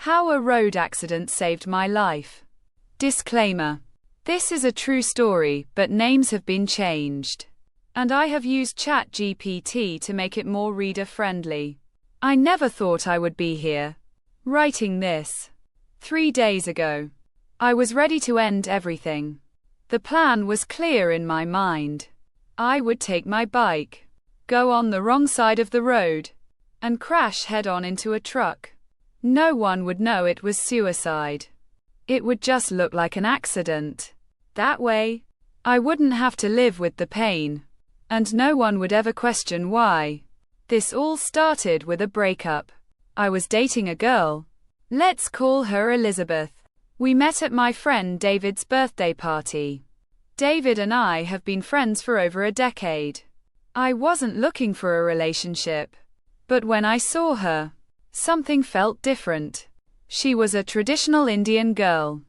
How a road accident saved my life. Disclaimer. This is a true story, but names have been changed. And I have used ChatGPT to make it more reader-friendly. I never thought I would be here, writing this. 3 days ago. I was ready to end everything. The plan was clear in my mind. I would take my bike, go on the wrong side of the road, and crash head-on into a truck. No one would know it was suicide. It would just look like an accident. That way, I wouldn't have to live with the pain. And no one would ever question why. This all started with a breakup. I was dating a girl. Let's call her Elizabeth. We met at my friend David's birthday party. David and I have been friends for over a decade. I wasn't looking for a relationship. But when I saw her, something felt different. She was a traditional Indian girl.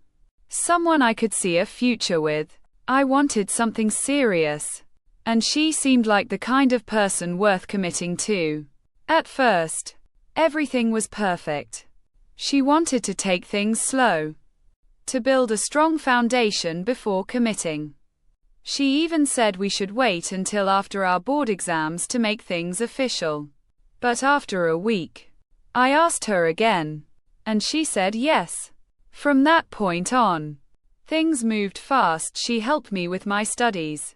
Someone I could see a future with. I wanted something serious. And she seemed like the kind of person worth committing to. At first, everything was perfect. She wanted to take things slow, to build a strong foundation before committing. She even said we should wait until after our board exams to make things official. But after a week, I asked her again, and she said yes. From that point on, things moved fast. She helped me with my studies.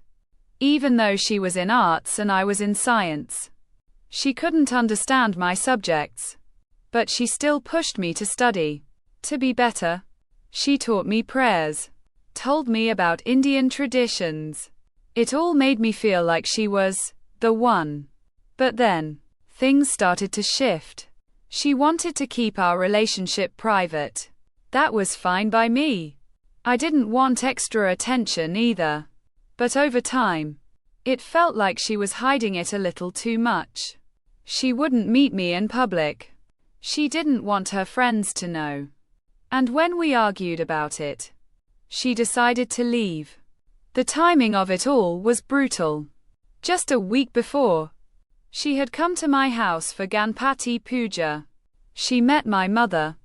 Even though she was in arts and I was in science. She couldn't understand my subjects. But she still pushed me to study. To be better. She taught me prayers. Told me about Indian traditions. It all made me feel like she was the one. But then, things started to shift. She wanted to keep our relationship private. That was fine by me. I didn't want extra attention either. But over time, it felt like she was hiding it a little too much. She wouldn't meet me in public. She didn't want her friends to know. And when we argued about it, she decided to leave. The timing of it all was brutal. Just a week before, she had come to my house for Ganpati Puja. She met my mother.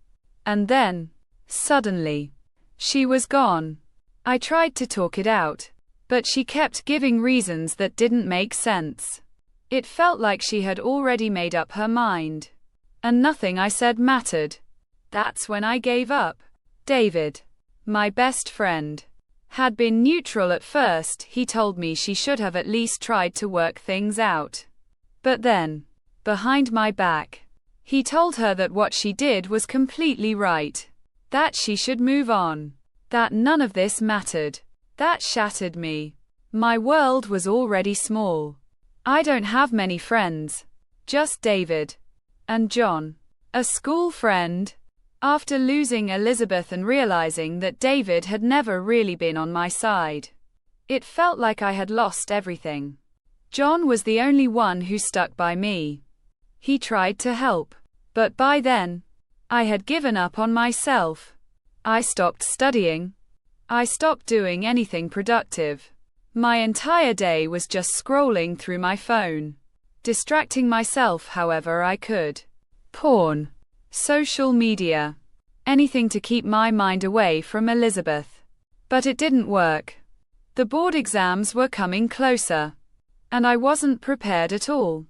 And then, suddenly, she was gone. I tried to talk it out. But she kept giving reasons that didn't make sense. It felt like she had already made up her mind. And nothing I said mattered. That's when I gave up. David, my best friend, had been neutral at first. He told me she should have at least tried to work things out. But then, behind my back, he told her that what she did was completely right. That she should move on. That none of this mattered. That shattered me. My world was already small. I don't have many friends. Just David. And John. A school friend. After losing Elizabeth and realizing that David had never really been on my side, it felt like I had lost everything. John was the only one who stuck by me. He tried to help. But by then, I had given up on myself. I stopped studying. I stopped doing anything productive. My entire day was just scrolling through my phone. Distracting myself however I could. Porn. Social media. Anything to keep my mind away from Elizabeth. But it didn't work. The board exams were coming closer. And I wasn't prepared at all.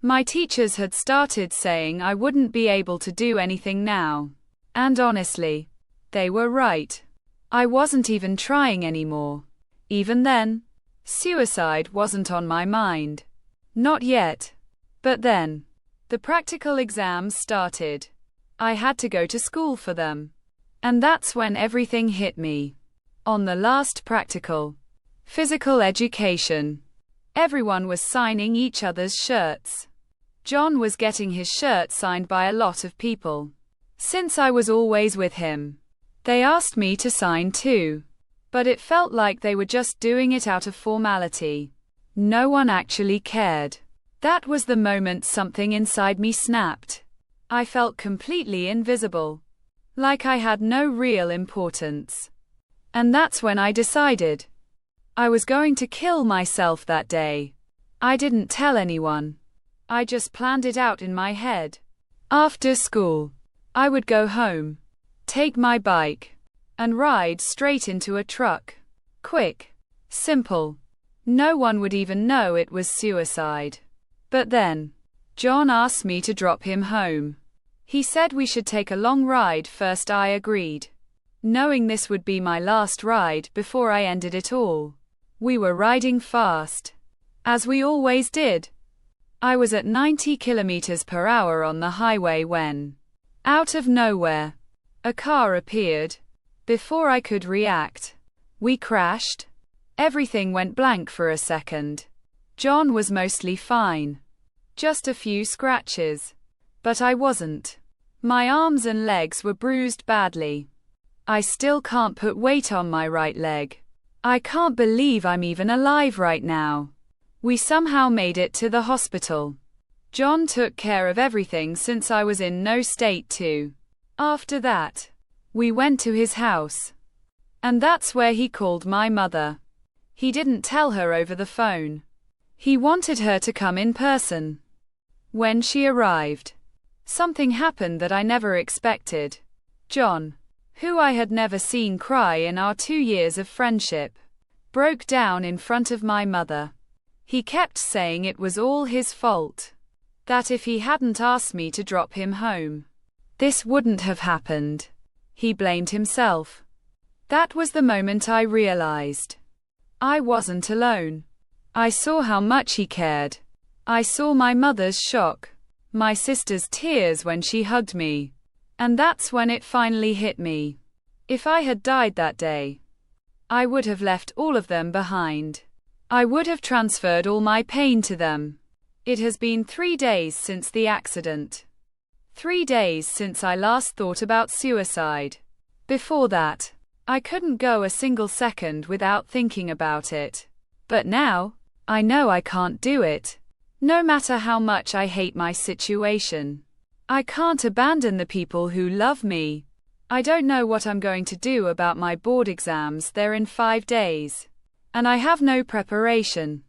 My teachers had started saying I wouldn't be able to do anything now. And honestly, they were right. I wasn't even trying anymore. Even then, suicide wasn't on my mind. Not yet. But then, the practical exams started. I had to go to school for them. And that's when everything hit me. On the last practical, physical education, everyone was signing each other's shirts. John was getting his shirt signed by a lot of people. Since I was always with him, they asked me to sign too. But it felt like they were just doing it out of formality. No one actually cared. That was the moment something inside me snapped. I felt completely invisible. Like I had no real importance. And that's when I decided I was going to kill myself that day. I didn't tell anyone. I just planned it out in my head. After school, I would go home, take my bike, and ride straight into a truck. Quick. Simple. No one would even know it was suicide. But then, John asked me to drop him home. He said we should take a long ride first. I agreed, knowing this would be my last ride before I ended it all. We were riding fast, as we always did. I was at 90 kilometers per hour on the highway when, out of nowhere, a car appeared. Before I could react, we crashed. Everything went blank for a second. John was mostly fine. Just a few scratches. But I wasn't. My arms and legs were bruised badly. I still can't put weight on my right leg. I can't believe I'm even alive right now. We somehow made it to the hospital. John took care of everything since I was in no state to. After that, we went to his house. And that's where he called my mother. He didn't tell her over the phone. He wanted her to come in person. When she arrived, something happened that I never expected. John, who I had never seen cry in our 2 years of friendship, broke down in front of my mother. He kept saying it was all his fault. That if he hadn't asked me to drop him home, this wouldn't have happened. He blamed himself. That was the moment I realized I wasn't alone. I saw how much he cared. I saw my mother's shock, my sister's tears when she hugged me. And that's when it finally hit me. If I had died that day, I would have left all of them behind. I would have transferred all my pain to them. It has been 3 days since the accident. 3 days since I last thought about suicide. Before that, I couldn't go a single second without thinking about it. But now, I know I can't do it. No matter how much I hate my situation. I can't abandon the people who love me. I don't know what I'm going to do about my board exams. They're in 5 days. And I have no preparation.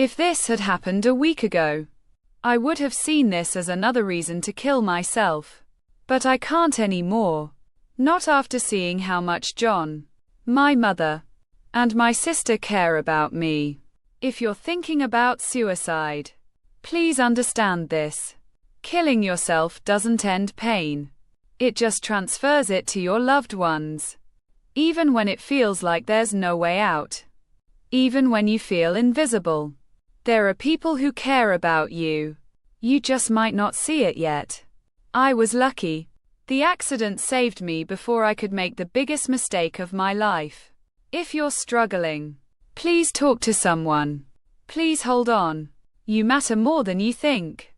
If this had happened a week ago, I would have seen this as another reason to kill myself. But I can't anymore. Not after seeing how much John, my mother, and my sister care about me. If you're thinking about suicide, please understand this. Killing yourself doesn't end pain. It just transfers it to your loved ones. Even when it feels like there's no way out. Even when you feel invisible. There are people who care about you. You just might not see it yet. I was lucky. The accident saved me before I could make the biggest mistake of my life. If you're struggling, please talk to someone. Please hold on. You matter more than you think.